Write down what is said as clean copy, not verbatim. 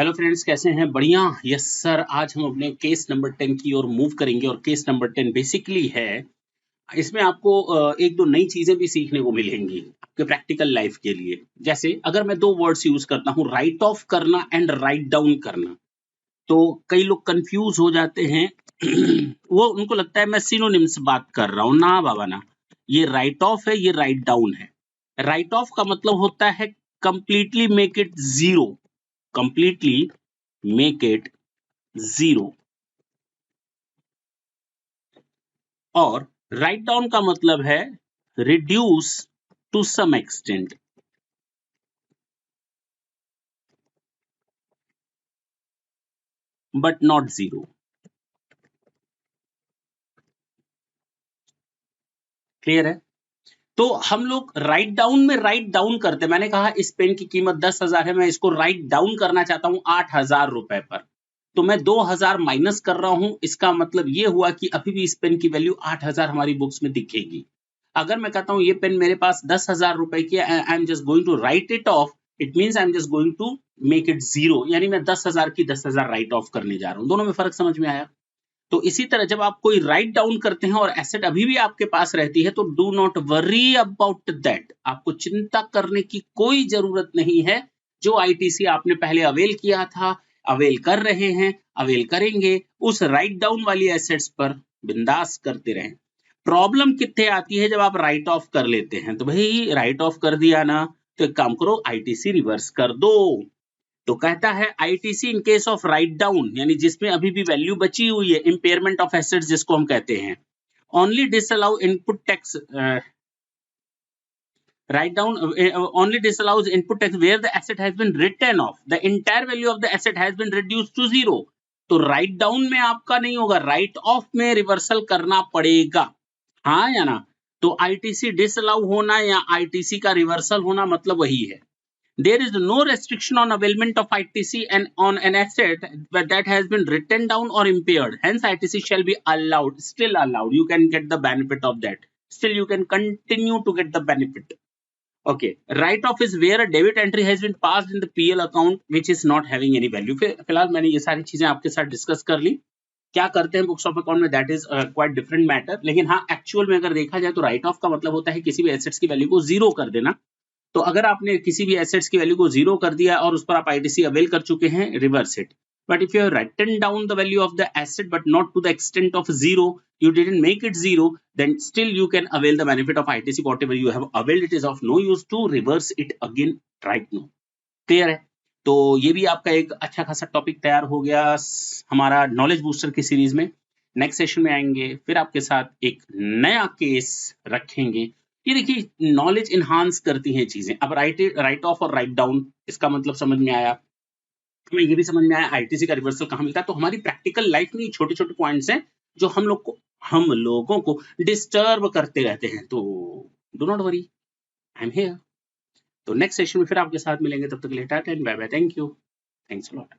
Hello friends, कैसे हैं? बढ़िया। यस सर, आज हम अपने केस नंबर 10 की ओर मूव करेंगे और केस नंबर 10 बेसिकली है, इसमें आपको एक दो नई चीजें भी सीखने को मिलेंगी आपके प्रैक्टिकल लाइफ के लिए। जैसे अगर मैं दो वर्ड्स यूज करता हूँ, राइट ऑफ करना एंड राइट डाउन करना, तो कई लोग कंफ्यूज हो जाते हैं। वो उनको लगता है मैं सिनोनिम्स बात कर रहा हूँ। ना बाबा ना, ये राइट ऑफ है, ये राइट डाउन है। राइट ऑफ का मतलब होता है completely make it zero, completely make it zero। और write down का मतलब है reduce to some extent। but not zero। Clear है? तो हम लोग राइट डाउन में राइट डाउन करते हैं। मैंने कहा इस पेन की कीमत 10,000 है, मैं इसको राइट डाउन करना चाहता हूं 8,000 रुपए पर, तो मैं 2,000 माइनस कर रहा हूं। इसका मतलब ये हुआ कि अभी भी इस पेन की वैल्यू 8,000 हमारी बुक्स में दिखेगी। अगर मैं कहता हूं ये पेन मेरे पास 10,000 रुपए की, I am just going to write it off, it means I am just going to make it zero, यानी मैं 10,000 की 10,000 राइट ऑफ करने जा रहा हूं। दोनों में फर्क समझ में आया? तो इसी तरह जब आप कोई राइट डाउन करते हैं और एसेट अभी भी आपके पास रहती है, तो do not worry about that. आपको चिंता करने की कोई जरूरत नहीं है। जो आईटीसी आपने पहले अवेल किया था, अवेल कर रहे हैं, अवेल करेंगे, उस राइट डाउन वाली एसेट्स पर बिंदास करते रहें। प्रॉब्लम कितने आती है जब आप राइट ऑफ कर लेते हैं? तो भाई राइट ऑफ कर दिया ना, तो एक काम करो, आईटीसी रिवर्स कर दो। तो कहता है ITC in case of write down, यानी जिसमें अभी भी वैल्यू बची हुई है, इम्पेयरमेंट ऑफ एसेट्स जिसको हम कहते हैं, only disallow input tax, write down only disallows input tax where the asset has been written off, the entire value of the asset has been reduced to zero। तो write down में आपका नहीं होगा, right of में reversal करना पड़ेगा। हाँ या ना? तो आईटीसी डिसअलाउ होना या आईटीसी का रिवर्सल होना मतलब वही है। There is no restriction on availment of ITC and on an asset that has been written down or impaired. Hence, ITC shall be allowed, still allowed. You can get the benefit of that. Still, you can continue to get the benefit. Okay. Write-off is where a debit entry has been passed in the PL account which is not having any value. फिलहाल मैंने ये सारी चीजें आपके साथ discuss कर ली। क्या करते हैं बुक्स ऑफ अकाउंट में, that is quite different matter. लेकिन हाँ, एक्चुअल में अगर देखा जाए तो राइट ऑफ का मतलब होता है किसी भी एसेट्स की वैल्यू को जीरो कर देना। तो अगर आपने किसी भी एसेट्स की वैल्यू को जीरो कर दिया और उस पर आप आईटीसी अवेल कर चुके हैं, reverse it. But if you have written down the value of the asset but not to the extent of zero, you didn't make it zero, then still you can avail the benefit of ITC. Whatever you have availed, it is of no use to reverse it again right now। Clear है? तो ये भी आपका एक अच्छा खासा topic तैयार हो गया हमारा नॉलेज बूस्टर की सीरीज में। नेक्स्ट सेशन में आएंगे, फिर आपके साथ एक नया केस रखेंगे। ये देखिए, नॉलेज इन्हांस करती हैं चीजें। अब राइट ऑफ और राइट डाउन, इसका मतलब समझ में आया। हमें ये भी समझ में आया आईटीसी का रिवर्सल कहाँ मिलता है। तो हमारी प्रैक्टिकल लाइफ में छोटे छोटे पॉइंट्स हैं जो हम लोगों को डिस्टर्ब करते रहते हैं। तो do not worry, I am here. तो नेक्स्ट सेशन में फिर आपके साथ मिलेंगे, तब तक के लिए tata and bye bye. Thank you, thanks a lot.